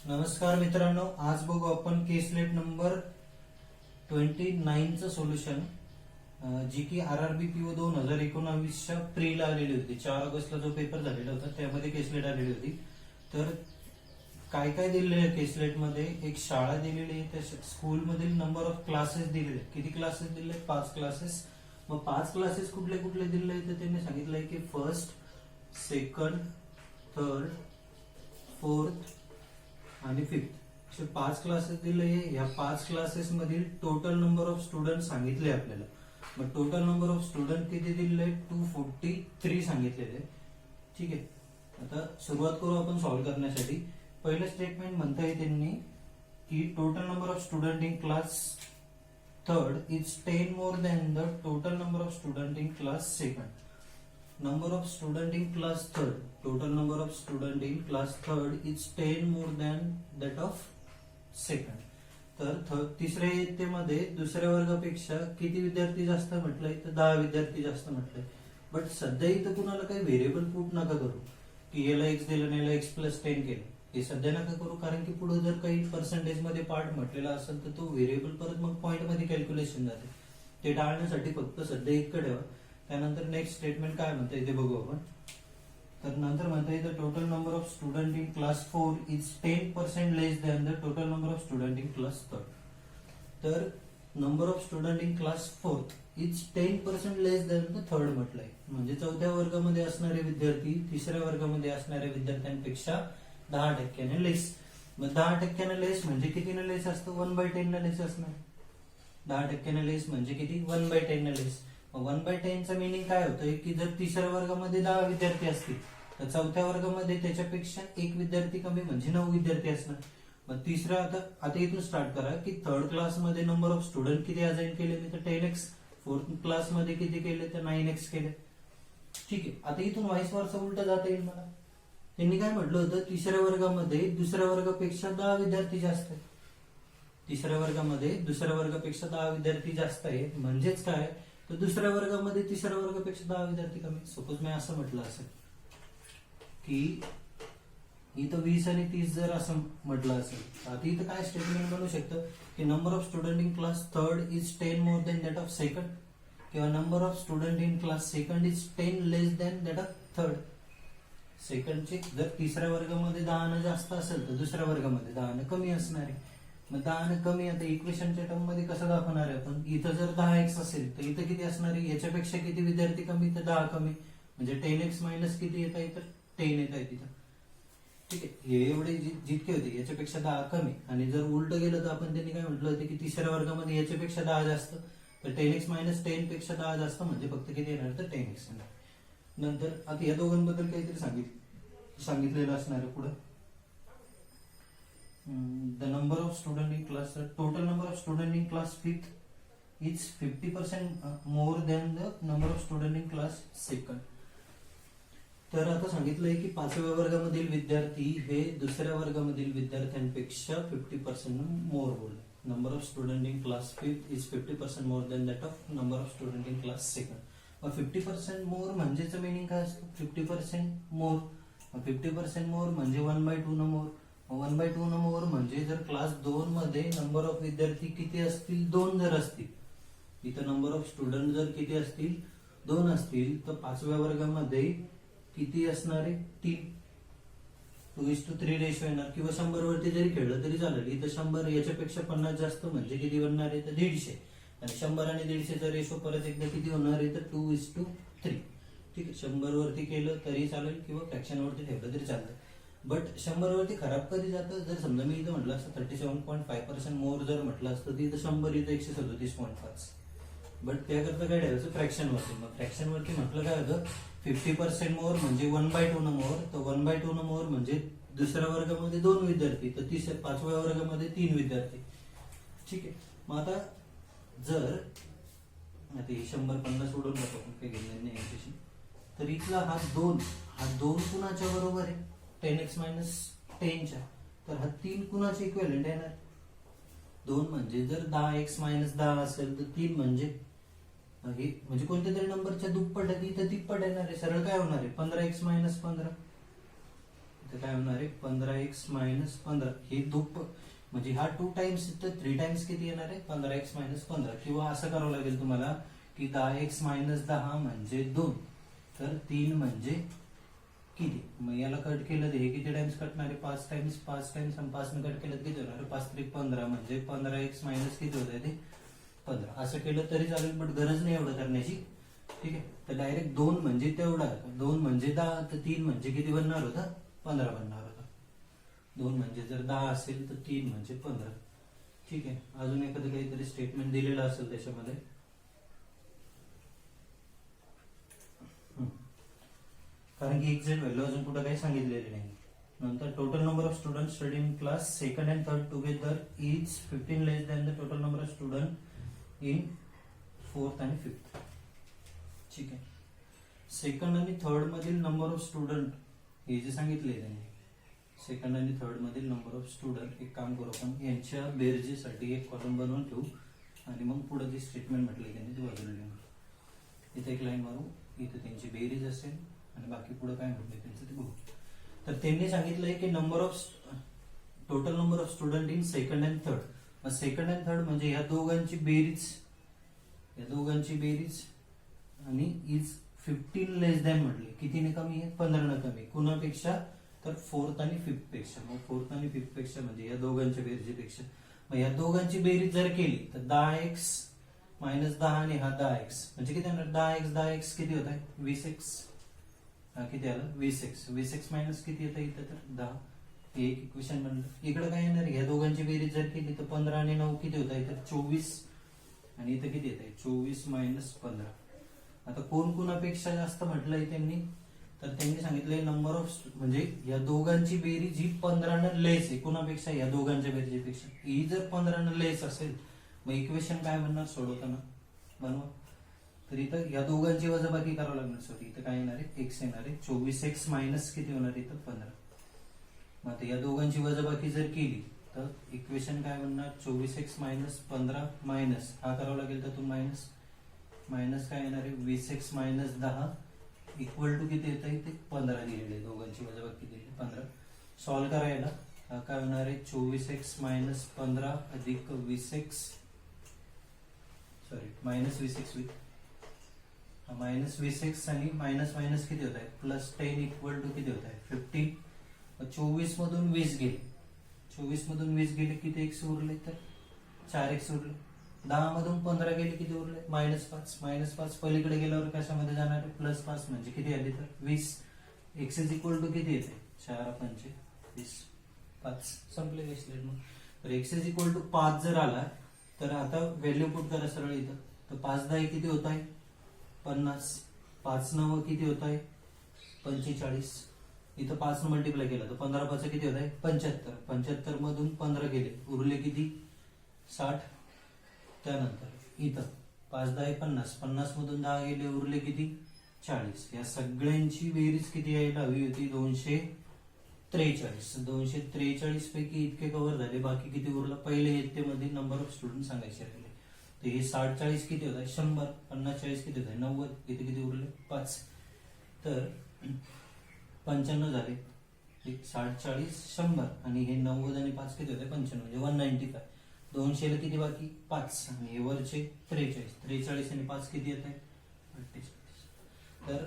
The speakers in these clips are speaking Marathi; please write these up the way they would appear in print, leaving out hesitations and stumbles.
नमस्कार मित्रांनो, आज बघू आपण केसलेट नंबर 29 चं सोल्युशन, जी की आरआरबी पीओ 2019च्या प्रीला आलेली होती. 4 ऑगस्टला जो पेपर झालेला होता त्यामध्ये केसलेट आलेली होती. तर काय काय दिलेलं आहे केसलेट मध्ये? एक शाळा दिलेली आहे, त्या स्कूलमधील नंबर ऑफ क्लासेस दिलेले. किती क्लासेस दिले? 5 क्लासेस. मग 5 क्लासेस कुठले कुठले दिले तर त्यांनी सांगितलंय की फर्स्ट, सेकंड, थर्ड, फोर्थ आणि फिफ्थ असे 5 क्लासेस दिले. या 5 क्लासेस मधील टोटल नंबर ऑफ स्टुडंट सांगितले आपल्याला. मग टोटल नंबर ऑफ स्टुडंट किती दिले? 243 सांगितलेले. ठीक आहे, आता सुरुवात करू आपण सॉल्व्ह करण्यासाठी. पहिलं स्टेटमेंट म्हणताय त्यांनी की total number of student in class third is 10 more than the total number of student in class second. Number of student in class third, total number of student in class third is 10 more than that of second. तर तिसऱ्या इयत्तेमध्ये दुसऱ्या वर्गापेक्षा किती विद्यार्थी जास्त म्हटलंय? तर 10 विद्यार्थी जास्त म्हटलंय. बट सध्या इथं कुणाला काही व्हेरिएबल पुट नका करू की याला एक्स दिलं आणि याला एक्स प्लस 10 केलं. हे सध्या नका करू, कारण की पुढे जर काही पर्सेंटेज मध्ये पार्ट म्हटलेला असेल तर तो व्हेरिएबल परत मग पॉईंट मध्ये कॅल्क्युलेशन जाते. ते टाळण्यासाठी फक्त सध्या इतकं ठेवा. त्यानंतर नेक्स्ट स्टेटमेंट काय म्हणता येते बघू आपण. तर नंतर म्हणता येतं total number of student in class 4 is 10% less than the total number of student in class 3. तर number of student in class 4 is 10% less than the third म्हटलंय. म्हणजे चौथ्या वर्गामध्ये असणारे विद्यार्थी तिसऱ्या वर्गामध्ये असणाऱ्या विद्यार्थ्यांपेक्षा 10% लेस. मग 10% लेस म्हणजे कितीने लेस असतं? 1/10 ने लेस असणार. 10% लेस म्हणजे किती? 1/10 ने लेस. 1/10 चा मिनिंग काय होतंय की जर तिसऱ्या वर्गामध्ये 10 विद्यार्थी असतील तर चौथ्या वर्गामध्ये त्याच्यापेक्षा एक विद्यार्थी कमी म्हणजे 9 विद्यार्थी असणार. मग तिसऱ्या आता इथून स्टार्ट करा की थर्ड क्लास मध्ये नंबर ऑफ स्टुडंट किती असाइन केले मी? तर 10x. फोर्थ क्लास मध्ये किती केले? तर 9x केले. ठीक आहे, आता इथून व्हाईस वर्सा उलट जाता येईल मला. त्यांनी काय म्हटलं होतं? तिसऱ्या वर्गामध्ये दुसऱ्या वर्गापेक्षा 10 विद्यार्थी जास्त आहेत. तिसऱ्या वर्गामध्ये दुसऱ्या वर्गापेक्षा 10 विद्यार्थी जास्त आहेत म्हणजेच काय? तर दुसऱ्या वर्गामध्ये तिसऱ्या वर्गापेक्षा 10 विद्यार्थी कमी. सपोज मी असं म्हटलं असेल की इथं 20 आणि 30 जर असं म्हटलं असेल आता इथं काय स्टेटमेंट बनवू शकतं की number of student in class third is 10 more than that of second, किंवा number of student in class second is 10 less than that of third. सेकंडचे जर तिसऱ्या वर्गामध्ये 10 जास्त असेल तर दुसऱ्या वर्गामध्ये 10 कमी असणार आहे. मग 10 कमी, आता इक्वेशनच्या टर्म मध्ये कसं दाखवणार आहे आपण? इथं जर 10x असेल तर इथं किती असणार आहे? याच्यापेक्षा किती विद्यार्थी कमी? तर 10 कमी. म्हणजे 10x मायनस किती येत आहे? तर 10 येत आहे तिथं. ठीक आहे, हे एवढे जितके होते याच्यापेक्षा 10 कमी. आणि जर उलट गेलं तर आपण त्यांनी काय म्हटलं होतं की तिसऱ्या वर्गामध्ये याच्यापेक्षा 10 जास्त, तर 10x मायनस 10 पेक्षा 10 जास्त म्हणजे फक्त किती येणार? तर 10x येणार. नंतर आता या दोघांबद्दल काहीतरी सांगितलेलं असणार आहे पुढे. The number of student in class, total number of student in class 5th is 50% more than the number of student in class 2nd. तर आता सांगितलंय की 5व्या वर्गामधील विद्यार्थी हे दुसऱ्या वर्गामधील विद्यार्थ्यांपेक्षा 50% मोर बोलले. Number of student in class 5th is 50% more than that of number of student in class 2nd. मग 50% मोर म्हणजेच मिनिंग काय असतं? 50% मोर. 50% मोर म्हणजे 1/2 न मोर. 1/2 न मोर म्हणजे जर क्लास 2 मध्ये नंबर ऑफ विद्यार्थी किती असतील? 2 जर असतील. इथं नंबर ऑफ स्टुडंट जर किती असतील? 2 असतील तर 5व्या वर्गामध्ये किती असणार आहे? 3. 2:3 रेशो येणार. किंवा 100 वरती जरी खेळलं तरी चालेल. इथं 100 याच्यापेक्षा 50 जास्त म्हणजे किती बनणार आहे? तर 150. आणि 100 आणि 150चा रेशो परत एकदा किती होणार आहे? तर 2:3. ठीक आहे, 100 वरती केलं तरी चालेल किंवा फ्रॅक्शन वरती ठेवलं तरी चालेल. बट 100 वरती खराब कधी जातं? जर समजा मी इथं म्हटलं असतं 37.5% मोर जर म्हटलं असतं तर इथं 100 इथं 137.5. बट त्याकरता काय ठेवायचं? फ्रॅक्शन वरती. मग फ्रॅक्शन वरती म्हटलं काय होतं? 50% मोर म्हणजे 1/2 न मोर. तर 1/2 न मोर म्हणजे दुसऱ्या वर्गामध्ये 2 विद्यार्थी, तर 5व्या वर्गामध्ये 3 विद्यार्थी. ठीक आहे, मग आता जर आता 100-50 सोडून टाकू आपण, काही घेणार नाही याच्याशी. तर इथला हा 2 कुणाच्या बरोबर आहे? 10x मायनस 10 च्या. तर हा 3 कुणाचे इक्विव्हॅलेंट येणार? 2 म्हणजे जर 10x मायनस 10 असेल तर 3 म्हणजे म्हणजे कोणत्या तरी नंबरच्या दुप्पट आहे, इथं तिप्पट येणार आहे. सरळ काय होणार आहे? 15x minus 15. तर काय होणार आहे 15x मायनस 15 हे म्हणजे हा 2 टाइम्स तर 3 टाइम्स किती येणार आहे 15x मायनस 15 किंवा असं करावं लागेल तुम्हाला की 10x मायनस 10 म्हणजे 2 तर 3 म्हणजे किती मग याला कट केलं तर हे किती टाइम्स कटणार आहे 5 टाइम्स आणि 5 ने कट केलं तर किती होणार आहे 5 3 15 म्हणजे 15x मायनस किती होत आहे ते 15 असं केलं तरी चालेल बट गरज नाही एवढं करण्याची ठीक आहे तर डायरेक्ट 2 म्हणजे तेवढा 2 म्हणजे 10 तर 3 म्हणजे किती बनणार होता 15 बनणार होता 2 म्हणजे जर 10 असेल तर 3 म्हणजे 15 ठीक आहे अजून एखादं काहीतरी स्टेटमेंट दिलेलं असेल त्याच्यामध्ये कारण की एक्झॅक्ट व्हॅल्यू अजून कुठं काही सांगितलेली नाही नंतर total number of student study in class second and third together is 15 less than the total number of student in fourth आणि फिफ्थ ठीक आहे सेकंड आणि थर्ड मधील नंबर ऑफ स्टुडंट हे जे सांगितले त्यांनी सेकंड आणि थर्ड मधील नंबर ऑफ स्टुडंट एक काम करू आपण यांच्या बेरजेसाठी एक कॉलम बनवून ठेवू आणि मग पुढे जे स्टेटमेंट म्हटले त्यांनी ते बाजूला लिहू इथे एक लाईन मारू इथे त्यांची बेरीज असेल आणि बाकी पुढे काय म्हटले त्यांचं ते बघू तर त्यांनी सांगितलंय की total number of student in second and third मग सेकंड अँड थर्ड म्हणजे या दोघांची बेरीज आणि इज 15 लेस दॅन म्हटले कितीने कमी आहे 15 ने कमी कुणापेक्षा तर फोर्थ आणि फिफ्थ पेक्षा मग फोर्थ आणि फिफ्थ पेक्षा म्हणजे या दोघांच्या बेरजेपेक्षा मग या दोघांची बेरीज जर केली तर 10x मायनस 10 आणि हा 10x म्हणजे किती येणार 10x किती होत आहे 20x किती आलं 20x मायनस किती येतं इथं तर 10 एक इक्वेशन बनलं इकडे काय येणार या दोघांची बेरीज जर केली तर 15 आणि 9 किती होत आहे तर 24 आणि इथं किती येत आहे 24 मायनस 15 आता कोण कोणापेक्षा जास्त म्हटलंय त्यांनी तर त्यांनी सांगितलंय नंबर ऑफ म्हणजे या दोघांची बेरीज ही 15 ने लेस आहे कोणापेक्षा या दोघांच्या बेरीजपेक्षा ही जर 15 ने लेस असेल मग इक्वेशन काय म्हणणार सोडवताना बनवा तर इथं या दोघांची वजाबाकी करावं लागणार सॉरी इथं काय येणार आहे x येणार आहे 24x मायनस किती होणार इथं 15 मग आता या दोघांची वजाबाकी जर केली तर इक्वेशन काय म्हणणार 24x मायनस 15 मायनस हा करावा लागेल तर तू मायनस काय येणार आहे 20x मायनस 10 इक्वल टू किती येत आहे ते 15 दिलेले दोघांची वजाबाकी दिलेली 15 सॉल्व्ह करायला हा काय होणार आहे 24x मायनस 15 अधिक 20x sorry minus 20x minus 20x आणि मायनस मायनस किती होत आहे प्लस 10 इक्वल टू किती होत आहे 15 24 मधून 20 गेले किती x उरले तर 4x उरले 10 मधून 15 गेले किती उरले मायनस 5 पलीकडे गेल्यावर कशामध्ये जाणार आहे प्लस 5 म्हणजे किती आले तर 20 x इज इक्वल टू किती येते 4 5 20 5 संपले घेतले मग तर x इज इक्वल टू 5 जर आला तर आता व्हॅल्यू पुट करा सरळ इथं तर 5 10 किती होत आहे 50 5 9 किती होत आहे 45 इथं 5 ने मल्टिप्लाय केला तर 15 5 किती होत आहे 75 मधून 15 गेले उरले किती 60 त्यानंतर इथं 5 10 50 मधून 10 गेले उरले किती 40 या सगळ्यांची बेरीज किती यायला हवी होती 243 पैकी इतके कव्हर झाले बाकी किती उरलं पहिले इयत्तेमध्ये नंबर ऑफ स्टुडंट सांगायचे राहिले तर हे 60 40 किती होत आहे 100 50 40 किती होत आहे 90 इथे किती उरले 5 तर 95 झाले 60 40 100 आणि हे 90 आणि 5 किती होते 95 म्हणजे 195 200 ला किती बाकी 5 आणि हे वरचे 43 आणि 5 किती येत आहे 48 तर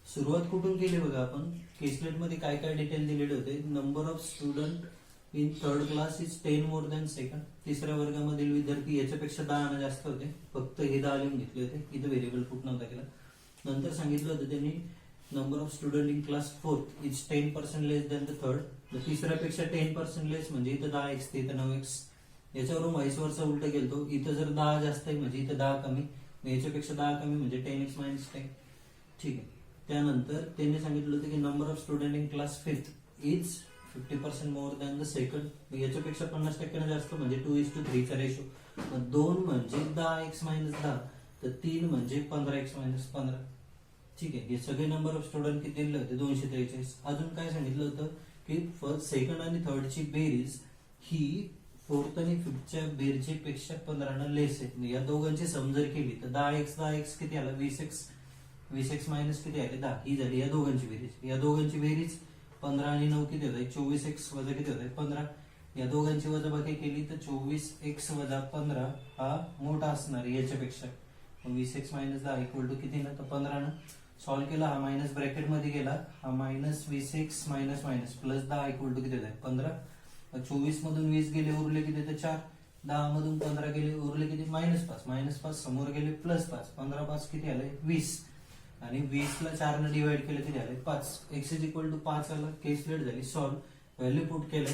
सुरुवात कुठून केली बघा आपण केसलेट मध्ये काय काय डिटेल दिलेले होते number of student in third class is 10 more than second तिसऱ्या वर्गामधील विद्यार्थी याच्यापेक्षा 10 जास्त होते फक्त हे 10 लिहून घेतले होते इथे व्हेरिएबल पुट नव्हता केला नंतर सांगितलं होतं त्यांनी number of student in class fourth is 10% less than the third तिसऱ्यापेक्षा 10% लेस म्हणजे इथं 10x ते इथं 9x याच्यावरून व्हाईस वर्सा उलट गेलतो इथं जर 10 जास्त आहे म्हणजे इथं 10 कमी याच्यापेक्षा 10 कमी म्हणजे 10x मायनस 10 ठीक आहे त्यानंतर त्यांनी सांगितलं होतं की number of student in class fifth is 50% more than the second याच्यापेक्षा 50% जास्त म्हणजे 2:3 चा रेशो 2 म्हणजे 10x मायनस 10 तर 3 म्हणजे 15x मायनस 15 ठीक आहे हे सगळे नंबर ऑफ स्टुडंट किती दिले होते 243 अजून काय सांगितलं होतं की फर्स्ट सेकंड आणि थर्ड ची बेरीज ही फोर्थ आणि फिफ्थच्या बेरजेपेक्षा 15 ने लेस आहे या दोघांची सम जर केली तर 10x किती आला 20x मायनस किती आले 10 ही झाली या दोघांची बेरीज 15 आणि 9 किती होत आहे? 24x वजा किती होत आहे? 15. या दोघांची वजाबाकी केली तर 24x वजा 15 हा मोठा असणार आहे याच्यापेक्षा. मग 20x मायनस 10 इक्वल टू किती ना? तर 15 ना. सॉल्व्ह केला, हा मायनस ब्रॅकेट मध्ये गेला, हा minus 20x minus minus plus 10 equal to किती होत आहे? 15. 24 मधून 20 गेले, उरले किती? तर 4. 10 मधून 15 गेले, उरले किती? -5. -5 समोर गेले +5. 15 5 किती आले? 20. आणि 20 ला 4 ने डिवाइड केलं किती आले? 5. x इज इक्वल टू 5 आला, केसलेट झाली, सॉल्व्ह, व्हॅल्यू पुट केलं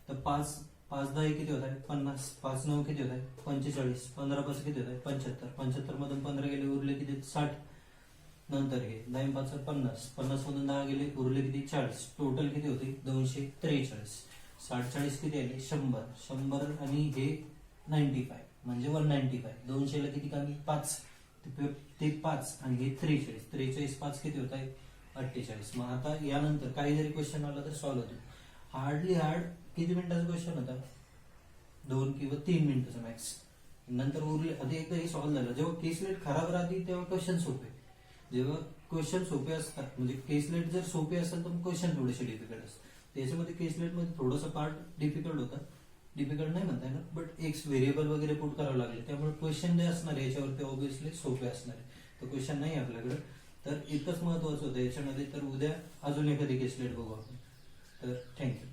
तर 5 5 10 किती होत आहे? 50. 5 9 किती होत आहे? 45. 15 5 किती होत आहे? 75. 75 मधून 15 गेले, उरले किती? 60. नंतर हे 10 5 50. 50 मधून 10 गेले, उरले किती? 40. टोटल किती होते? 243. 60 40 किती आले? 100. 100 आणि हे 95 म्हणजे 195. 200 ला किती कमी? 5. ते 5 आणि हे 43. 43 5 किती होत आहे? 48. मग आता यानंतर काही जरी क्वेश्चन आला तर सॉल्व्ह होतो. हार्डली हार्ड किती मिनिटाचा क्वेश्चन होता? 2 किंवा 3 मिनिटाचा मॅक्स. नंतर उरले, आधी एकदा हे सॉल्व्ह झालं. जेव्हा केसलेट खराब राहते तेव्हा क्वेश्चन सोपे, जेव्हा क्वेश्चन सोपे असतात म्हणजे केसलेट जर सोपे असेल तर मग क्वेश्चन थोडेसे डिफिकल्ट असतात. त्याच्यामध्ये केसलेट मध्ये थोडंसं पार्ट डिफिकल्ट होता, डिफिकल्ट नाही म्हणता येणार, बट एक्स व्हेरिएबल वगैरे पुट करावं लागले, त्यामुळे क्वेश्चन जे असणार आहे याच्यावरती ऑब्व्हियसली सोपे असणार आहे. तर क्वेश्चन नाही आपल्याकडे, तर इतकंच महत्वाचं होतं याच्यामध्ये. तर उद्या अजून एखादी केसलेट बघू आपण. तर थँक्यू.